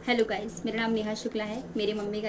Hello guys, मेरा नाम नेहा शुक्ला है। मेरी मम्मी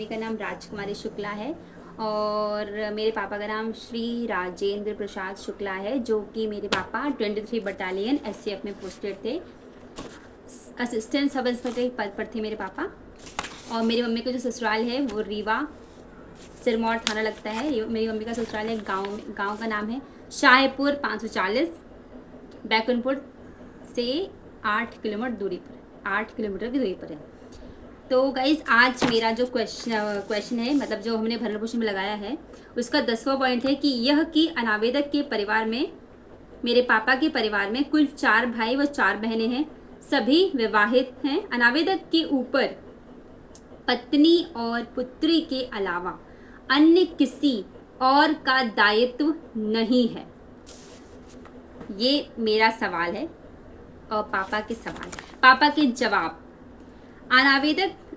का नाम राजकुमारी शुक्ला है और मेरे पापा का नाम श्री राजेंद्र प्रसाद शुक्ला है, जो कि मेरे पापा 23 बटालियन एससीएफ में पोस्टेड थे। असिस्टेंट सब इंस्पेक्टर पद पर थे मेरे पापा। और मेरी मम्मी का जो ससुराल है वो रीवा सिरमौर थाना लगता है। मेरी मम्मी का ससुराल है गाँव का नाम है शाहपुर 540, बैकुंठपुर से 8 किलोमीटर की दूरी पर है। तो गाइज आज मेरा जो क्वेश्चन है, मतलब जो हमने भरण पोषण में लगाया है, उसका 10वां पॉइंट है कि यह कि अनावेदक के परिवार में, मेरे पापा के परिवार में कुल 4 भाई व 4 बहनें हैं, सभी विवाहित हैं। अनावेदक के ऊपर पत्नी और पुत्री के अलावा अन्य किसी और का दायित्व नहीं है। ये मेरा सवाल है और पापा के जवाब।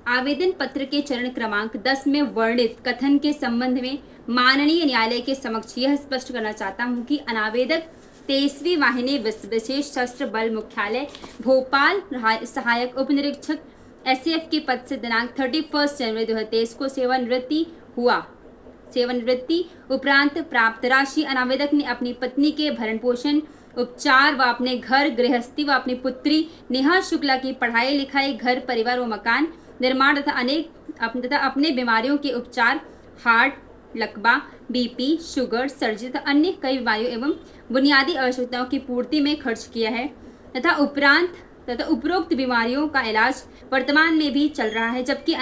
आवेदन पत्र के चरण क्रमांक 10 में वर्णित कथन के संबंध में माननीय न्यायालय के समक्ष यह स्पष्ट करना चाहता हूं कि अनावेदक 23वीं वाहिनी विशेष सशस्त्र बल मुख्यालय भोपाल सहायक उप निरीक्षक एसएएफ के पद से दिनांक 31 जनवरी 2023 को सेवानिवृत्ति उपरांत प्राप्त राशि अनावेदक ने अपनी पत्नी के भरण पोषण, उपचार व अपने घर गृहस्थी व अपनी पुत्री नेहा शुक्ला की पढ़ाई लिखाई, घर परिवार व मकान निर्माण तथा अपने बीमारियों के उपचार, हार्ट, लकवा, बीपी, शुगर, सर्जरी तथा अन्य कई बीमारियों एवं बुनियादी आवश्यकताओं की पूर्ति में खर्च किया है तथा उपरोक्त बीमारियों का इलाज वर्तमान में भी चल रहा है। जबकि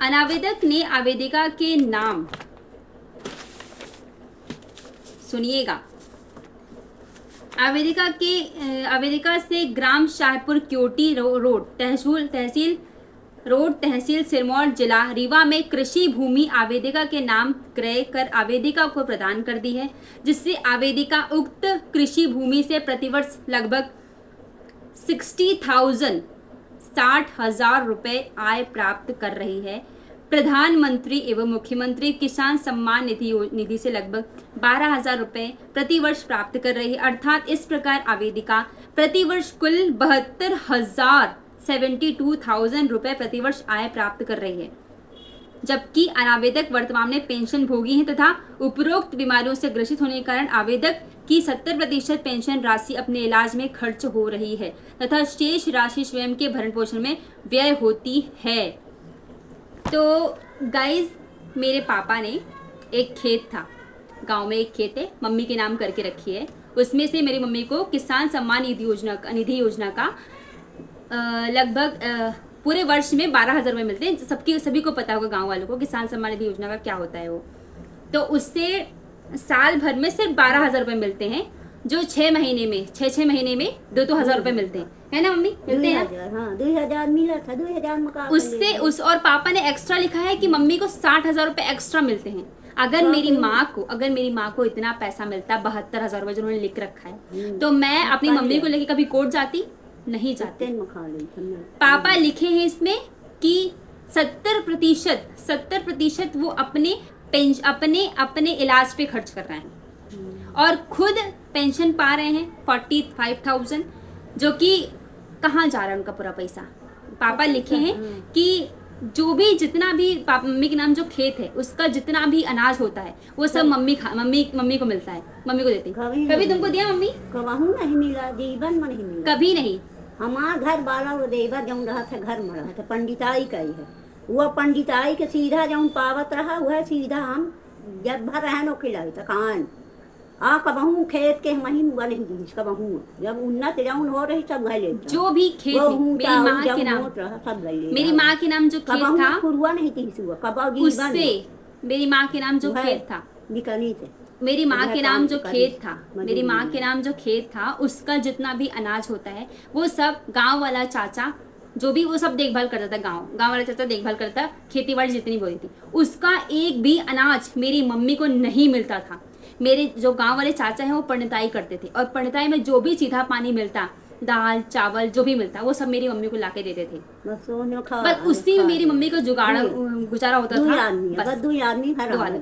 अनावेदक ने आवेदिका के नाम, सुनिएगा, आवेदिका से ग्राम शाहपुर क्योटी रोड तहसील सिरमौर जिला रीवा में कृषि भूमि आवेदिका के नाम क्रय कर आवेदिका को प्रदान कर दी है, जिससे आवेदिका उक्त कृषि भूमि से प्रतिवर्ष लगभग 60,000 रुपए आय प्राप्त कर रही है। प्रधानमंत्री एवं मुख्यमंत्री किसान सम्मान निधि से लगभग 12,000 रुपए प्रतिवर्ष प्राप्त कर रही है। अर्थात इस प्रकार आवेदिका प्रतिवर्ष कुल 72,000 रुपए प्रतिवर्ष आय प्राप्त कर रही है। जबकि अनावेदक वर्तमान में पेंशन भोगी हैं तथा उपरोक्त बीमारियों से ग्रसित होने के कारण आवेदक की 70% पेंशन राशि अपने इलाज में खर्च हो रही है तथा शेष राशि स्वयं के भरण पोषण में व्यय होती है। तो गाइज, मेरे पापा ने एक खेत था, गांव में एक खेत है, मम्मी के नाम करके रखी है। उसमें से मेरी मम्मी को किसान सम्मान निधि योजना का लगभग पूरे वर्ष में 12,000 रुपये मिलते हैं। सभी को पता होगा, गांव वालों को, किसान सम्मान निधि योजना का क्या होता है वो। तो उससे साल भर में सिर्फ 12,000 रुपये मिलते हैं, जो 6 महीने में 2,000 रुपये मिलते हैं, है ना मम्मी? मिलते हैं। हाँ, 2,000 मिला था, 2,000 मकान उससे और पापा ने एक्स्ट्रा लिखा है कि मम्मी को 60,000 रुपये एक्स्ट्रा मिलते हैं। अगर मेरी माँ को इतना पैसा मिलता, 72,000 रुपये जिन्होंने लिख रखा है, तो मैं अपनी मम्मी को लेके कभी कोर्ट जाती नहीं जाती। पापा लिखे हैं इसमें कि 70% वो अपने इलाज पे खर्च कर रहे हैं और खुद पेंशन पा रहे हैं 45,000, जो कि कहाँ जा रहा है उनका पूरा पैसा। पापा लिखे हैं कि जितना भी मम्मी के नाम जो खेत है, उसका जितना भी अनाज होता है वो सब मम्मी को मिलता है, मम्मी को देती। कभी तुमको दिया मम्मी? नहीं मिला, जीवन में नहीं मिला, कभी नहीं। हमारा घर वाला वो देवा जौन रहा था, घर में रहा था, पंडिताई का ही है। वह पंडिताई के सीधा जौन पावत रहा, वह सीधा हम जब भर रहे नो खिलाई था कान कबहू खेत के मही वाले जीनिस कबहू जब उन्नत जौन हो रही सब गले। जो भी खेत मेरी माँ के नाम, मेरी माँ के नाम जो खेत था, पुरवा नहीं थी उससे मेरी माँ के नाम जो खेत था, मेरी माँ के नाम जो खेत था, उसका जितना भी अनाज होता है वो सब गांव वाला चाचा जो भी वो सब देखभाल करता था। गांव वाला चाचा देखभाल करता, खेती बाड़ी जितनी बोली थी, उसका एक भी अनाज मेरी मम्मी को नहीं मिलता था। मेरे जो गांव वाले चाचा हैं वो पंडिताई करते थे और पंडिताई में जो भी सीधा पानी मिलता, दाल चावल जो भी मिलता, वो सब मेरी मम्मी को लाके देते थे। बस उसी में मेरी मम्मी का गुजारा होता था।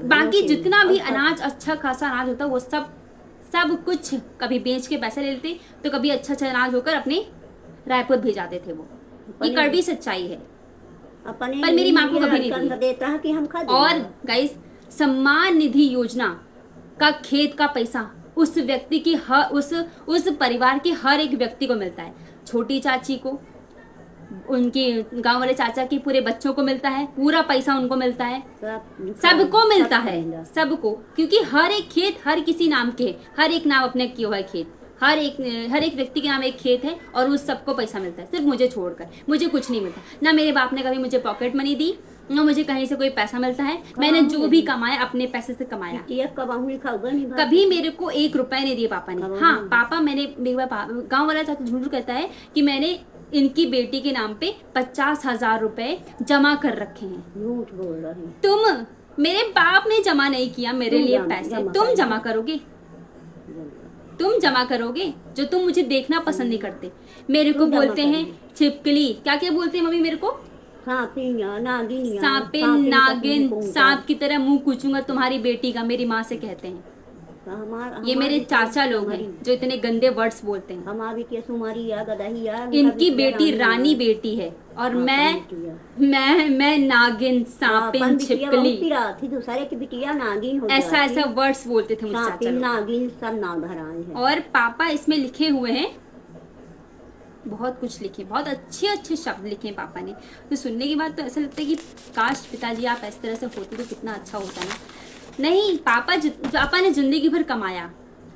बाकी जितना भी अनाज, अच्छा खासा अनाज होता, वो सब कुछ कभी बेच के पैसे ले लेते, तो कभी अच्छा अनाज होकर अपने रायपुर भेजाते थे वो। ये कड़वी सच्चाई है। अपने पर मेरी माँ को कभी नहीं लड़कन दी। देता है कि हम खा और गाइस, सम्मान निधि योजना का खेत का पैसा उस व्यक्ति की उस परिवार के हर एक व्यक्ति को मिलता है। छोटी चाची को, उनके गांव वाले चाचा के पूरे बच्चों को मिलता है, पूरा पैसा उनको मिलता है, सबको मिलता है, सबको। क्योंकि हर एक खेत हर किसी नाम के है, हर एक नाम अपने किया हुआ है खेत, हर एक व्यक्ति के नाम एक खेत है और उस सबको पैसा मिलता है। सिर्फ मुझे छोड़कर मुझे कुछ नहीं मिलता। ना मेरे बाप ने कभी मुझे पॉकेट मनी दी, ना मुझे कहीं से कोई पैसा मिलता है। मैंने जो भी कमाया अपने पैसे से कमाया। कभी मेरे को 1 रुपए नहीं दिए पापा ने। हाँ, पापा मेरे गाँव वाला चाचा झूठ कहता है कि मैंने इनकी बेटी के नाम पे 50,000 रुपए जमा कर रखे हैं। झूठ बोल रही है। तुम, मेरे बाप ने जमा नहीं किया मेरे लिए पैसे, तुम जमा करोगे? तुम जमा करोगे? जो तुम मुझे देखना पसंद नहीं करते। मेरे को बोलते हैं छिपकली, क्या क्या बोलते हैं मम्मी मेरे को? सांपिन, नागिन, सांप की तरह मुंह कूचूंगा तुम्हारी बेटी का, मेरी माँ से कहते हैं। ये मेरे चाचा लोग हैं जो इतने गंदे वर्ड्स बोलते हैं। इनकी बेटी रानी बेटी है और मैं नागिन, सांपिन, छिपकली, दूसरे की बिटिया नागिन हो ऐसा ऐसा वर्ड्स बोलते थे मुझे चाचा लोग। नागिन सब नाम धराए हैं। और पापा इसमें लिखे हुए हैं, बहुत कुछ लिखे, बहुत अच्छे अच्छे शब्द लिखे हैं पापा ने। तो सुनने के बाद तो ऐसा लगता है कि काश पिताजी आप इस तरह से होते तो कितना अच्छा होता ना। नहीं, पापा ने जिंदगी भर कमाया,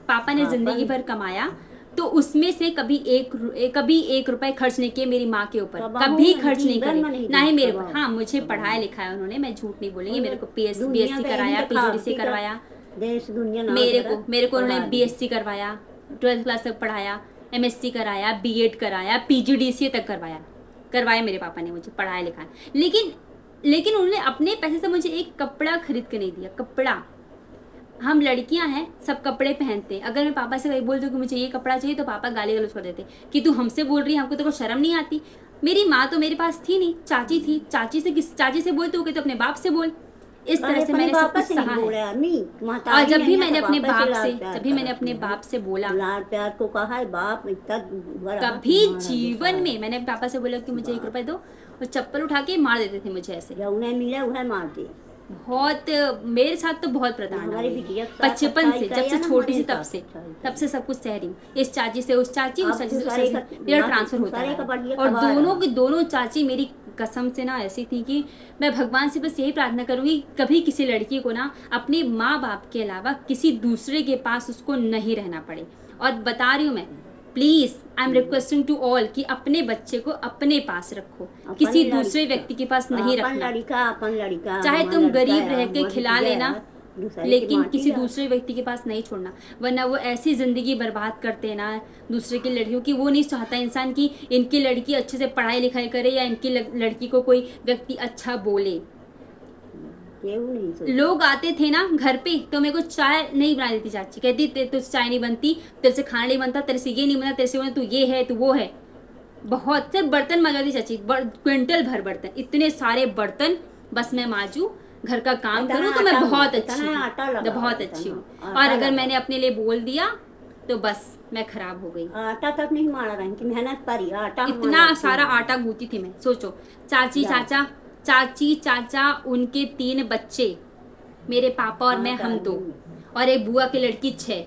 पापा ने जिंदगी भर कमाया, तो उसमें से कभी एक रुपए खर्च नहीं किए मेरी माँ के ऊपर, कभी खर्च नहीं करे, ना ही मेरे पर। हाँ, मुझे पढ़ाया लिखाया उन्होंने, मैं झूठ नहीं बोलेंगी। मेरे को BSc कराया, PGDC करवाया, मेरे को उन्होंने BSc करवाया, 12th क्लास तक पढ़ाया, MSc कराया, B.Ed कराया, PGDC तक करवाया मेरे पापा ने मुझे पढ़ाया लिखाया। लेकिन उन्होंने अपने पैसे से मुझे एक कपड़ा खरीद के नहीं दिया। कपड़ा, हम लड़कियां हैं, सब कपड़े पहनते हैं। अगर मैं पापा से वही बोल दूं कि मुझे ये कपड़ा चाहिए तो पापा गाली गलौज कर देते कि तू हमसे बोल रही है, हमको तो कोई शर्म नहीं आती। मेरी माँ तो मेरे पास थी नहीं, चाची थी, चाची से बोल तो अपने बाप से बोल। इस तरह से मैंने सब कुछ सहा है। और जब भी मैंने अपने बाप से बोला, लाड प्यार को कहा है बाप, कभी जीवन में मैंने पापा से बोला कि मुझे 1 रुपए दो, और चप्पल उठा के मार देते थे मुझे ऐसे। उन्हें मिला वह मार दे। बहुत मेरे साथ तो बहुत प्रताड़ना हुई बचपन से, जब से छोटी सी तब से सब कुछ सह रही हूँ। इस चाची से उस चाची, उस चाची से मेरा ट्रांसफर होता है। और दोनों चाची मेरी कसम से ना ऐसी थी कि मैं भगवान से बस यही प्रार्थना करूंगी कभी किसी लड़की को ना अपने माँ बाप के अलावा किसी दूसरे के पास उसको नहीं रहना पड़े। और बता रही हूँ मैं, please I am requesting to all कि अपने बच्चे को अपने पास रखो, किसी दूसरे व्यक्ति के पास नहीं रखना। चाहे तुम गरीब रह के खिला लेना, लेकिन किसी दूसरे व्यक्ति के पास नहीं छोड़ना, वरना वो ऐसी जिंदगी बर्बाद करते हैं ना दूसरे की लड़कियों की। वो नहीं चाहता इंसान कि इनकी लड़की अच्छे से पढ़ाई लिखाई करे या इनकी लड़की को कोई व्यक्ति अच्छा बोले। लोग आते थे ना घर पे तो मेरे को चाय नहीं बना देती चाची, कहती तुझसे चाय नहीं बनती, तेरे से खाना नहीं बनता, तेरे से ये नहीं बनता, तेरे से तू ये है तू वो है। बहुत सिर्फ बर्तन मंगाती चाची, क्विंटल भर बर्तन, इतने सारे बर्तन, बस मैं माजू घर का काम करूँ तो मैं बहुत अच्छी हूँ। और अगर मैंने अपने लिए बोल दिया तो बस मैं खराब हो गई। आटा तक नहीं मारा रही कि मेहनत करी, आटा इतना सारा आटा गूंथी थी मैं। सोचो, चाची चाचा उनके 3 बच्चे, मेरे पापा और मैं, हम 2, और एक बुआ की लड़की 6।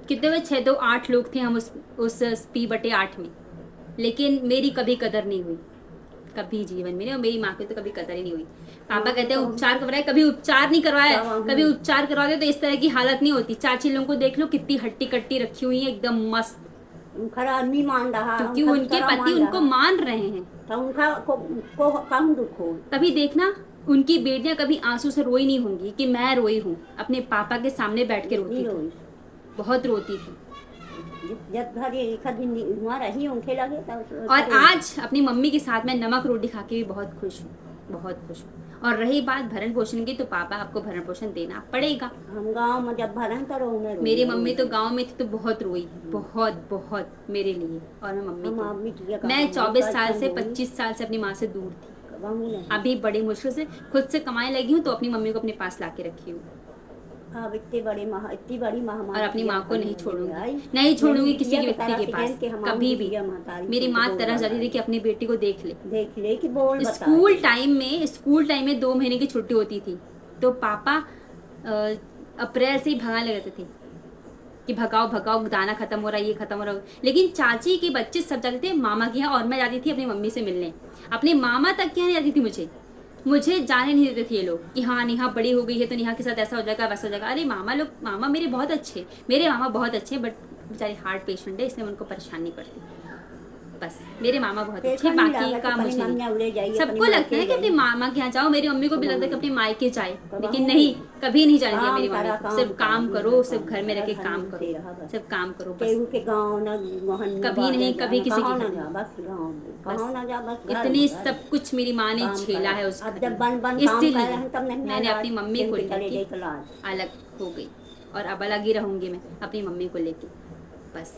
कितने हुए? 6 तो 8 लोग थे हम उस P/8 में। लेकिन मेरी कभी कदर नहीं हुई, कभी जीवन में नहीं। और मेरी माँ की तो कभी कदर ही नहीं हुई। पापा कहते हैं उपचार करवाए, कभी उपचार नहीं करवाया। कभी उपचार करवाते तो इस तरह की हालत नहीं होती। चाची लोगों को देख लो कितनी हट्टी कट्टी रखी हुई है, एकदम मस्त, आदमी मान रहा, क्योंकि उनके पति उनको मान रहे हैं। तो उनका को कम दुख हो। कभी देखना उनकी बेटियां कभी आंसू से रोई नहीं होंगी कि मैं रोई हूँ, अपने पापा के सामने बैठ के रोती थी, बहुत रोती थी। और आज अपनी मम्मी के साथ मैं नमक रोटी खा के भी बहुत खुश हूँ, बहुत खुश हूँ। और रही बात भरण पोषण की, तो पापा आपको भरण पोषण देना पड़ेगा। हम गांव में जब भरण करो, मेरी मम्मी तो गांव में थी तो बहुत रोई, बहुत मेरे लिए। और मैं 24 साल से 25 साल से अपनी माँ से दूर थी। अभी बड़ी मुश्किल से खुद से कमाने लगी हूँ तो अपनी मम्मी को अपने पास ला के रखी हूँ। अब इतनी बड़ी महामारी और अपनी माँ को नहीं छोड़ूंगी, आई। नहीं छोड़ूंगी किसी ये के व्यक्ति तरह के से पास कहन के हम कभी भी। दिया महतारी मेरी को माँ बोल तरस जाती थी बताई। कि अपनी बेटी को देख ले। देख ले कि बोल बता। स्कूल टाइम में 2 महीने की छुट्टी होती थी तो पापा अप्रैल से ही भगाने लगते थे कि भगाओ भगाओ, दाना खत्म हो रहा है, ये खत्म हो रहा है। लेकिन चाची के बच्चे सब जाते थे मामा के यहाँ और मैं जाती थी अपनी मम्मी से मिलने। अपनी मामा तक के यहाँ नहीं जाती थी, मुझे जाने नहीं देते थे ये लोग कि हाँ नेहा बड़ी हो गई है तो नेहा के साथ ऐसा हो जाएगा वैसा हो जाएगा। अरे मामा मेरे बहुत अच्छे, मेरे मामा बहुत अच्छे, बट बेचारे हार्ट पेशेंट है इसलिए मैं उनको परेशान नहीं करती। बस मेरे मामा बहुत अच्छे, बाकी का मुझे नहीं। सबको लगता है कि अपनी मामा के यहाँ जाओ, मेरी मम्मी को भी लगता है कि अपने मायके जाए, लेकिन नहीं, कभी नहीं जाने दिया मेरी मम्मी को। सिर्फ काम करो, सिर्फ घर में रह के काम करो, सिर्फ काम करो बस। केहू के गाँव ना वहन कभी नहीं, कभी किसी कहाँ के ना घर जा, बस गाँव कहाँ ना जा, बस घर इतनी घर। सब कुछ मेरी माँ ने काम झेला करा। है उस अब घर जब में। बन काम कर रहे इसीलिए हैं तब नहीं मैंने अपनी मम्मी को चले लेके गई तो लाज। अलग हो गई और अब अलग ही रहूंगी मैं अपनी मम्मी को लेके बस।